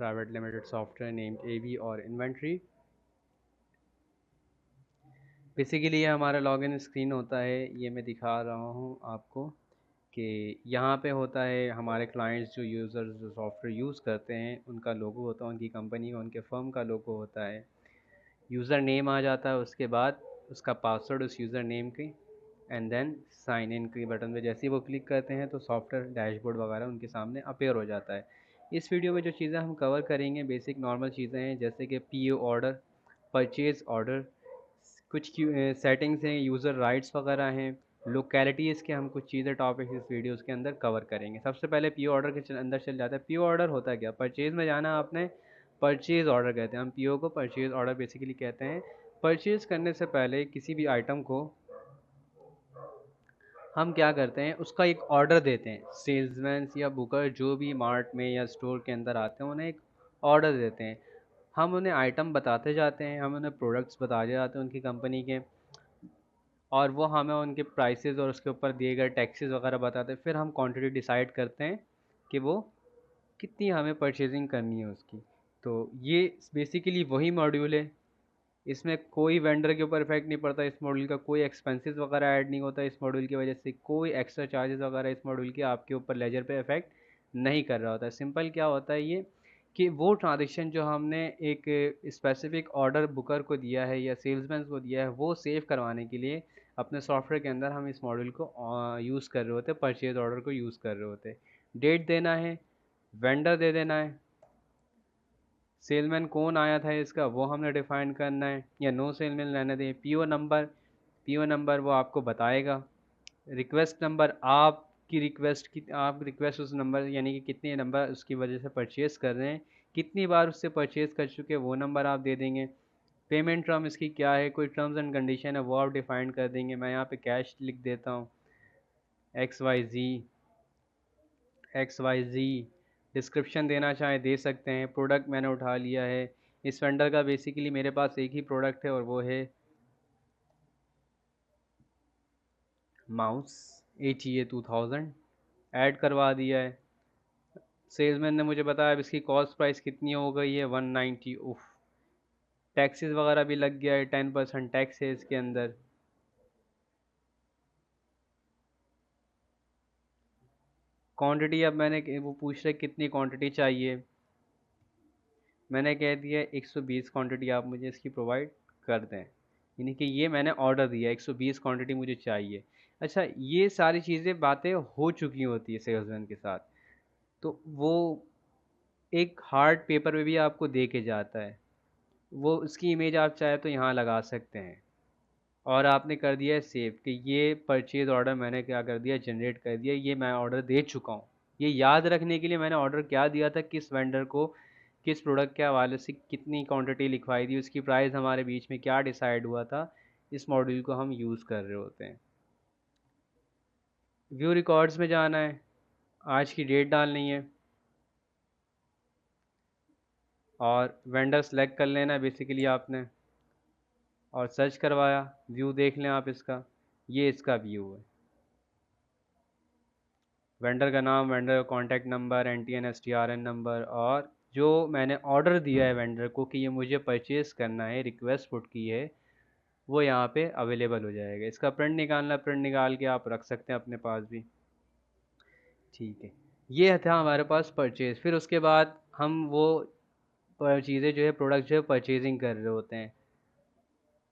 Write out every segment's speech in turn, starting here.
Private limited software named एवी और inventory. Basically ये हमारा लॉगिन स्क्रीन होता है, ये मैं दिखा रहा हूँ आपको कि यहाँ पे होता है हमारे क्लाइंट्स जो यूज़र्स जो सॉफ्टवेयर यूज़ करते हैं उनका लोगो होता है, उनकी कंपनी का उनके फर्म का लोगो होता है। यूज़र नेम आ जाता है, उसके बाद उसका पासवर्ड उस यूज़र नेम की, एंड देन साइन इन के बटन पे जैसे ही वो क्लिक करते हैं तो सॉफ्टवेयर डैशबोर्ड वगैरह उनके सामने अपेयर हो जाता है। इस वीडियो में जो चीज़ें हम कवर करेंगे बेसिक नॉर्मल चीज़ें हैं, जैसे कि पीओ ऑर्डर, परचेज़ ऑर्डर, कुछ सेटिंग्स हैं, यूज़र राइट्स वगैरह हैं, लोकेलिटीज़ के हम कुछ चीज़ें टॉपिक्स इस वीडियोस के अंदर कवर करेंगे। सबसे पहले पीओ ऑर्डर के अंदर चल जाता है। पीओ ऑर्डर होता है क्या? परचेज़ में जाना आपने, परचेज़ ऑर्डर कहते हैं हम, पीओ को परचेज़ ऑर्डर बेसिकली कहते हैं। परचेज़ करने से पहले किसी भी आइटम को हम क्या करते हैं, उसका एक ऑर्डर देते हैं। सेल्समैन या बुकर जो भी मार्ट में या स्टोर के अंदर आते हैं उन्हें एक ऑर्डर देते हैं। हम उन्हें आइटम बताते जाते हैं, हम उन्हें प्रोडक्ट्स बताते जाते हैं उनकी कंपनी के, और वो हमें उनके प्राइसेस और उसके ऊपर दिए गए टैक्सेस वगैरह बताते हैं। फिर हम क्वांटिटी डिसाइड करते हैं कि वो कितनी हमें परचेजिंग करनी है उसकी। तो ये बेसिकली वही मॉड्यूल है, इसमें कोई वेंडर के ऊपर इफेक्ट नहीं पड़ता, इस मॉड्यूल का कोई एक्सपेंसेस वगैरह ऐड नहीं होता, इस मॉड्यूल की वजह से कोई एक्स्ट्रा चार्जेस वगैरह इस मॉड्यूल के आपके ऊपर लेजर पे इफेक्ट नहीं कर रहा होता है। सिंपल क्या होता है ये कि वो ट्रांजेक्शन जो हमने एक स्पेसिफिक ऑर्डर बुकर को दिया है या सेल्समैन को दिया है वो सेव करवाने के लिए अपने सॉफ्टवेयर के अंदर हम इस मॉड्यूल को यूज़ कर रहे होते हैं, परचेज ऑर्डर को यूज़ कर रहे होते हैं। डेट देना है, वेंडर दे देना है, सेलमैन कौन आया था इसका वो हमने डिफाइन करना है या नो सेलमैन रहने दें। पीओ नंबर, पीओ नंबर वो आपको बताएगा। रिक्वेस्ट नंबर, आपकी रिक्वेस्ट की आप रिक्वेस्ट उस नंबर यानी कि कितने नंबर उसकी वजह से परचेज़ कर रहे हैं, कितनी बार उससे परचेज़ कर चुके हैं वो नंबर आप दे देंगे। पेमेंट टर्म इसकी क्या है, कोई टर्म्स एंड कंडीशन है वो आप डिफाइन कर देंगे। मैं यहाँ पे कैश लिख देता हूँ, एक्स वाई ज़ी, एक्स वाई ज़ी। डिस्क्रिप्शन देना चाहें दे सकते हैं। प्रोडक्ट मैंने उठा लिया है, इस वेंडर का बेसिकली मेरे पास एक ही प्रोडक्ट है और वो है माउस ATA 2000, ऐड करवा दिया है। सेल्समैन ने मुझे बताया अब इसकी कॉस्ट प्राइस कितनी हो गई है, 190। उफ, टैक्सेस वगैरह भी लग गया है, 10% टैक्स है इसके अंदर। क्वांटिटी अब वो पूछ रहे कितनी क्वांटिटी चाहिए, मैंने कह दिया 120 क्वांटिटी आप मुझे इसकी प्रोवाइड कर दें, यानी कि ये मैंने ऑर्डर दिया 120 क्वांटिटी मुझे चाहिए। अच्छा, ये सारी चीज़ें बातें हो चुकी होती है सेल्समैन के साथ, तो वो एक हार्ड पेपर में भी आपको दे के जाता है, वो उसकी इमेज आप चाहे तो यहाँ लगा सकते हैं। और आपने कर दिया है सेव कि ये परचेज ऑर्डर मैंने क्या कर दिया, जनरेट कर दिया, ये मैं ऑर्डर दे चुका हूँ। ये याद रखने के लिए मैंने ऑर्डर क्या दिया था, किस वेंडर को, किस प्रोडक्ट के हवाले से कितनी क्वांटिटी लिखवाई थी, उसकी प्राइस हमारे बीच में क्या डिसाइड हुआ था, इस मॉड्यूल को हम यूज़ कर रहे होते हैं। व्यू रिकॉर्ड्स में जाना है, आज की डेट डालनी है और वेंडर सेलेक्ट कर लेना है बेसिकली आपने, और सर्च करवाया, व्यू देख लें आप इसका, ये इसका व्यू है। वेंडर का नाम, वेंडर का contact number, NTN STRN number, और जो मैंने ऑर्डर दिया है वेंडर को कि ये मुझे परचेज़ करना है, रिक्वेस्ट पुट की है, वो यहाँ पे अवेलेबल हो जाएगा। इसका प्रिंट निकालना, प्रिंट निकाल के आप रख सकते हैं अपने पास भी। ठीक है, ये था हमारे पास परचेज़। फिर उसके बाद हम वो चीज़ें जो है, प्रोडक्ट जो है परचेजिंग कर रहे होते हैं।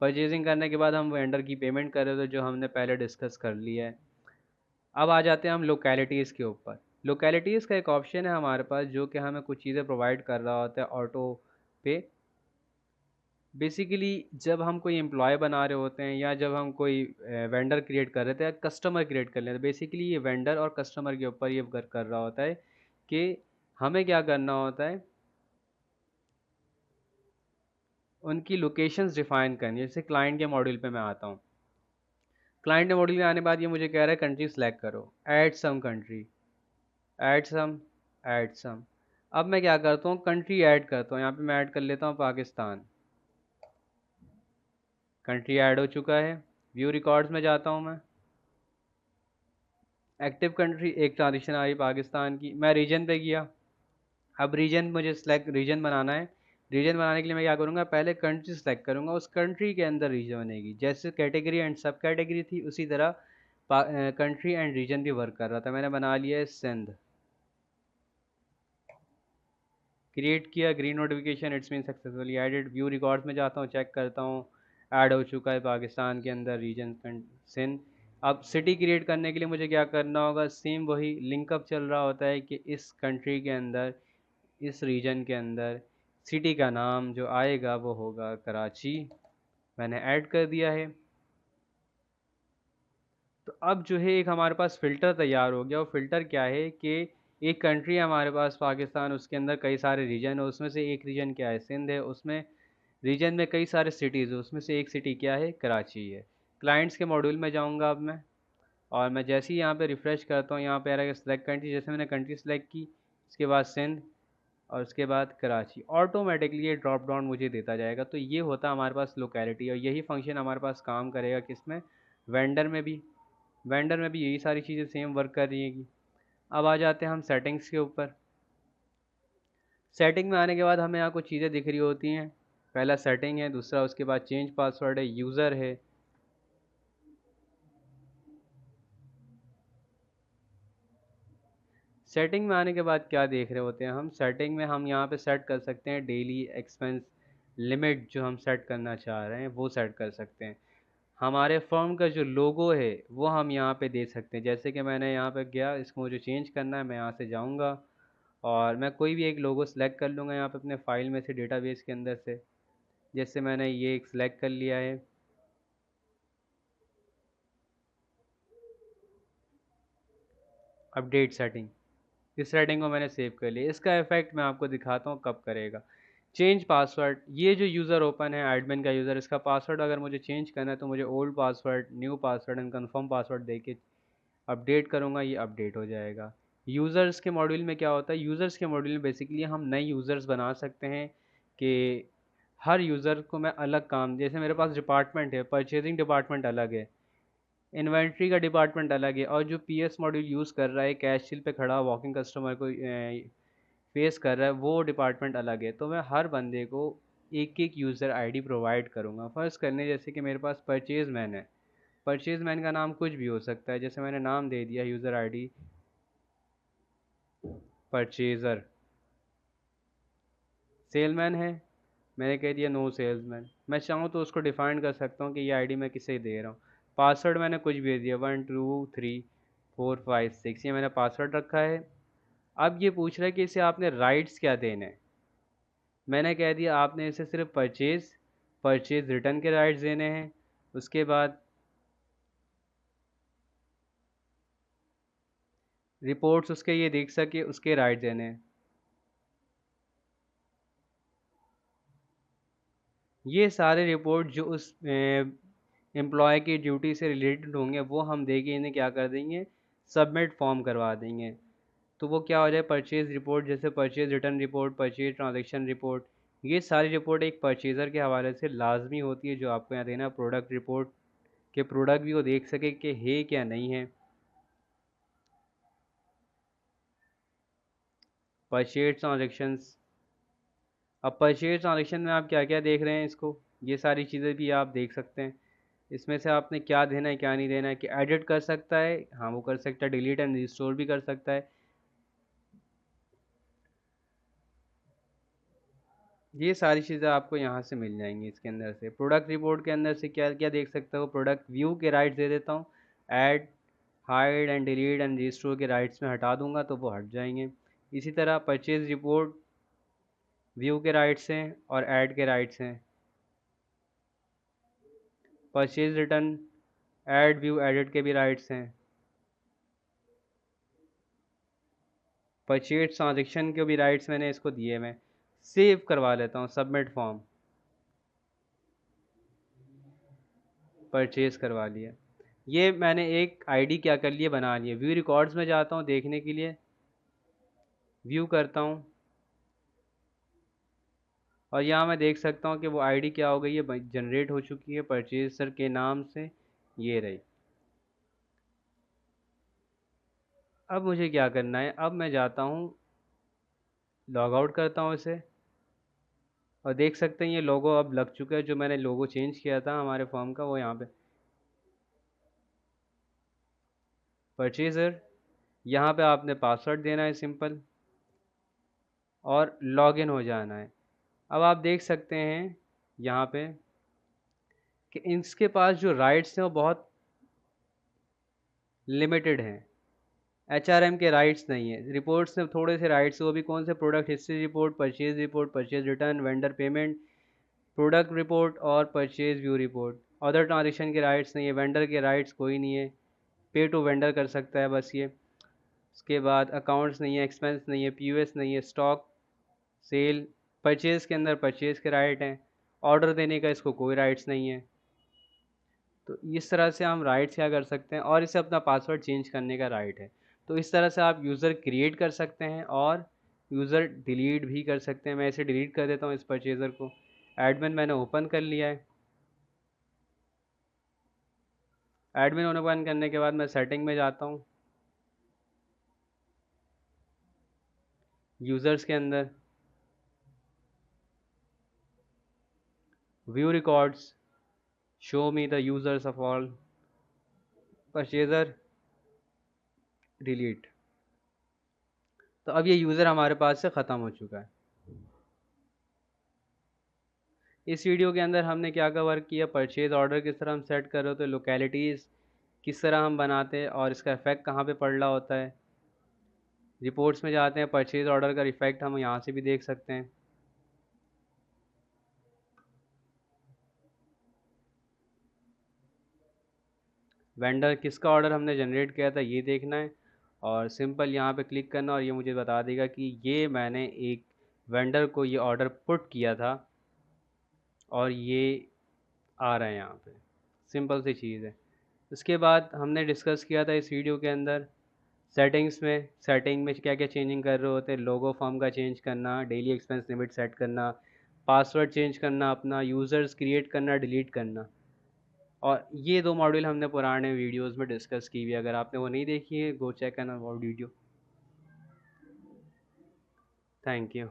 परचेजिंग करने के बाद हम वेंडर की पेमेंट कर रहे होते हैं, जो हमने पहले डिस्कस कर लिया है। अब आ जाते हैं हम लोकेलिटीज़ के ऊपर। लोकेलिटीज़ का एक ऑप्शन है हमारे पास जो कि हमें कुछ चीज़ें प्रोवाइड कर रहा होता है ऑटो पे। बेसिकली जब हम कोई एम्प्लॉय बना रहे होते हैं या जब हम कोई वेंडर क्रिएट कर रहे थे या कस्टमर क्रिएट कर लेते हैं, बेसिकली ये वेंडर और कस्टमर के ऊपर ये वर्क कर रहा होता है कि हमें क्या करना होता है, उनकी लोकेशंस डिफाइन करनी है। जैसे क्लाइंट के मॉड्यूल पे मैं आता हूँ, क्लाइंट के मॉड्यूल में आने के बाद ये मुझे कह रहा है कंट्री सेलेक्ट करो, add some country, add some, add some. अब मैं क्या करता हूँ, कंट्री ऐड करता हूँ, यहाँ पे मैं ऐड कर लेता हूँ पाकिस्तान। कंट्री ऐड हो चुका है। व्यू रिकॉर्ड्स में जाता हूँ मैं, एक्टिव कंट्री एक ट्रांजेक्शन आ रही पाकिस्तान की, मैं रीजन पे गया, अब रीजन मुझे सिलेक्ट रीजन बनाना है। रीजन बनाने के लिए मैं क्या करूँगा, पहले कंट्री सेलेक्ट करूँगा, उस कंट्री के अंदर रीजन बनेगी। जैसे कैटेगरी एंड सब कैटेगरी थी उसी तरह कंट्री एंड रीजन भी वर्क कर रहा था। मैंने बना लिया है सिंध, क्रिएट किया, green notification, it's mean successfully added. View records में जाता हूँ, चेक करता हूँ, ऐड हो चुका है पाकिस्तान के अंदर रीजन सिंध। अब सिटी क्रिएट करने के लिए मुझे क्या करना होगा, सेम वही लिंकअप चल रहा होता है कि इस कंट्री के अंदर, इस रीजन के अंदर सिटी का नाम जो आएगा वो होगा कराची। मैंने ऐड कर दिया है। तो अब जो है एक हमारे पास फ़िल्टर तैयार हो गया। वो फ़िल्टर क्या है कि एक कंट्री है हमारे पास पाकिस्तान, उसके अंदर कई सारे रीजन है, उसमें से एक रीजन क्या है, सिंध है। उसमें रीजन में कई सारे सिटीज़ है, उसमें से एक सिटी क्या है, कराची है। क्लाइंट्स के मॉड्यूल में जाऊंगा अब मैं, और मैं जैसे ही यहाँ पे रिफ़्रेश करता हूँ, यहाँ पे आ रहा है सेलेक्ट कंट्री। जैसे मैंने कंट्री सेलेक्ट की, उसके बाद सिंध, और उसके बाद कराची, ऑटोमेटिकली ये ड्रॉप डाउन मुझे देता जाएगा। तो ये होता है हमारे पास लोकेलिटी, और यही फंक्शन हमारे पास काम करेगा किसमें, वेंडर में भी। वेंडर में भी यही सारी चीज़ें सेम वर्क कर रही हैं। अब आ जाते हैं हम सेटिंग्स के ऊपर। सेटिंग में आने के बाद हमें यहाँ कुछ चीज़ें दिख रही होती हैं। पहला सेटिंग है, दूसरा उसके बाद चेंज पासवर्ड है, यूज़र है। सेटिंग में आने के बाद क्या देख रहे होते हैं हम, सेटिंग में हम यहाँ पे सेट कर सकते हैं डेली एक्सपेंस लिमिट, जो हम सेट करना चाह रहे हैं वो सेट कर सकते हैं। हमारे फर्म का जो लोगो है वो हम यहाँ पे दे सकते हैं। जैसे कि मैंने यहाँ पे गया, इसको मुझे चेंज करना है, मैं यहाँ से जाऊँगा और मैं कोई भी एक लोगो सेलेक्ट कर लूँगा यहाँ पे अपने फाइल में से, डेटाबेस के अंदर से। जैसे मैंने ये एक सिलेक्ट कर लिया है, अपडेट सेटिंग। इस सेटिंग को मैंने सेव कर लिया। इसका इफेक्ट मैं आपको दिखाता हूँ कब करेगा। चेंज पासवर्ड, ये जो यूज़र ओपन है एडमिन का यूज़र, इसका पासवर्ड अगर मुझे चेंज करना है तो मुझे old password, new password and confirm password दे के अपडेट करूँगा, ये अपडेट हो जाएगा। यूज़र्स के मॉड्यूल में क्या होता है, यूज़र्स के मॉड्यूल में बेसिकली हम नए यूज़र्स बना सकते हैं कि हर यूज़र को मैं अलग काम, जैसे मेरे पास डिपार्टमेंट है, परचेजिंग डिपार्टमेंट अलग है, इन्वेंट्री का डिपार्टमेंट अलग है, और जो पीएस मॉड्यूल यूज़ कर रहा है कैश चिल पे खड़ा वॉकिंग कस्टमर को फेस कर रहा है, वो डिपार्टमेंट अलग है। तो मैं हर बंदे को एक एक यूज़र आईडी प्रोवाइड करूँगा। फ़र्ज़ करने जैसे कि मेरे पास परचेज़ मैन है, परचेज़ मैन का नाम कुछ भी हो सकता है। जैसे मैंने नाम दे दिया यूज़र आईडी परचेज़र। सेलमैन है, मैंने कह दिया नो सेल्समैन। मैं चाहूँ तो उसको डिफ़ाइन कर सकता हूँ कि ये आईडी मैं किसे दे रहा हूँ। पासवर्ड मैंने कुछ भी दे दिया, 1 2 3 4 5 6, ये मैंने पासवर्ड रखा है। अब ये पूछ रहा है कि इसे आपने राइट्स क्या देने हैं। मैंने कह दिया आपने इसे सिर्फ परचेज़ रिटर्न के राइट्स देने हैं। उसके बाद रिपोर्ट्स उसके ये देख सके उसके राइट्स देने हैं। ये सारे रिपोर्ट जो उस एम्प्लॉय की ड्यूटी से रिलेटेड होंगे वो हम देके इन्हें क्या कर देंगे, सबमिट फॉर्म करवा देंगे। तो वो क्या हो जाए, परचेज रिपोर्ट, जैसे purchase return report, purchase transaction report, ये सारी रिपोर्ट एक परचेज़र के हवाले से लाजमी होती है जो आपको यहाँ देना। प्रोडक्ट रिपोर्ट के प्रोडक्ट भी वो देख सके कि है क्या नहीं है। परचेज ट्रांजेक्शन्स, अब परचेज ट्रांजेक्शन में आप क्या क्या देख रहे हैं इसको, ये सारी चीज़ें भी आप देख सकते हैं। इसमें से आपने क्या देना है क्या नहीं देना है, कि एडिट कर सकता है, हाँ वो कर सकता है, डिलीट एंड रिस्टोर भी कर सकता है। ये सारी चीज़ें आपको यहाँ से मिल जाएंगी इसके अंदर से। प्रोडक्ट रिपोर्ट के अंदर से क्या क्या देख सकते हो, प्रोडक्ट व्यू के राइट्स दे देता हूँ, add, hide and delete and restore के राइट्स में हटा दूंगा तो वो हट जाएंगे। इसी तरह परचेज रिपोर्ट व्यू के राइट्स हैं और ऐड के राइट्स हैं। Purchase return add view edit के भी राइट्स हैं। परचेज ट्रांजेक्शन के भी राइट्स मैंने इसको दिए। मैं सेव करवा लेता हूँ, सबमिट फॉर्म, परचेज करवा लिया। ये मैंने एक आईडी क्या कर लिया, बना लिया। व्यू रिकॉर्ड्स में जाता हूँ देखने के लिए, व्यू करता हूँ, और यहाँ मैं देख सकता हूँ कि वो आईडी क्या हो गई है, जनरेट हो चुकी है परचेजर के नाम से, ये रही। अब मुझे क्या करना है, अब मैं जाता हूँ लॉग आउट करता हूँ इसे, और देख सकते हैं ये लोगो अब लग चुका है। जो मैंने लोगो चेंज किया था हमारे फॉर्म का वो यहाँ पे परचेज़र, यहाँ पे आपने पासवर्ड देना है सिंपल, और लॉगिन हो जाना है। अब आप देख सकते हैं यहाँ पे कि इसके पास जो राइट्स हैं वो बहुत लिमिटेड हैं। एचआरएम के राइट्स नहीं है। रिपोर्ट्स में थोड़े से राइट्स, वो भी कौन से? Product history report, purchase return, vendor payment, product report और purchase view report. Other transaction के राइट्स नहीं है, वेंडर के राइट्स कोई नहीं है, पे टू वेंडर कर सकता है बस ये। उसके बाद अकाउंट्स नहीं है, एक्सपेंस नहीं है, पीयूएस नहीं है, स्टॉक, सेल, परचेज के अंदर परचेज के राइट हैं, ऑर्डर देने का इसको कोई राइट्स नहीं है। तो इस तरह से हम राइट्स क्या कर सकते हैं, और इसे अपना पासवर्ड चेंज करने का राइट है। तो इस तरह से आप यूज़र क्रिएट कर सकते हैं और यूज़र डिलीट भी कर सकते हैं। मैं इसे डिलीट कर देता हूँ इस परचेज़र को। एडमिन मैंने ओपन कर लिया है। एडमिन ओपन करने के बाद मैं सेटिंग में जाता हूँ, यूज़र्स के अंदर view records, show me the users of all, purchaser, delete. तो अब ये यूज़र हमारे पास से ख़त्म हो चुका है। इस वीडियो के अंदर हमने क्या कवर किया? परचेज़ ऑर्डर किस तरह हम सेट कर रहे होते हैं, लोकेलिटीज़ किस तरह हम बनाते हैं और इसका इफ़ेक्ट कहाँ पे पड़ रहा होता है। रिपोर्ट्स में जाते हैं, परचेज़ ऑर्डर का इफ़ेक्ट हम यहाँ से भी देख सकते हैं। वेंडर किसका ऑर्डर हमने जनरेट किया था ये देखना है, और सिंपल यहाँ पे क्लिक करना और ये मुझे बता देगा कि ये मैंने एक वेंडर को ये ऑर्डर पुट किया था और ये आ रहा है यहाँ पे। सिंपल सी चीज़ है। उसके बाद हमने डिस्कस किया था इस वीडियो के अंदर सेटिंग में क्या क्या चेंजिंग कर रहे होते हैं, लोगो फॉर्म का चेंज करना, डेली एक्सपेंस लिमिट सेट करना, पासवर्ड चेंज करना, अपना यूज़र्स क्रिएट करना, डिलीट करना। और ये 2 मॉड्यूल हमने पुराने वीडियोस में डिस्कस की हुई है। अगर आपने वो नहीं देखी है, गो चेक करना वो वीडियो। Thank you.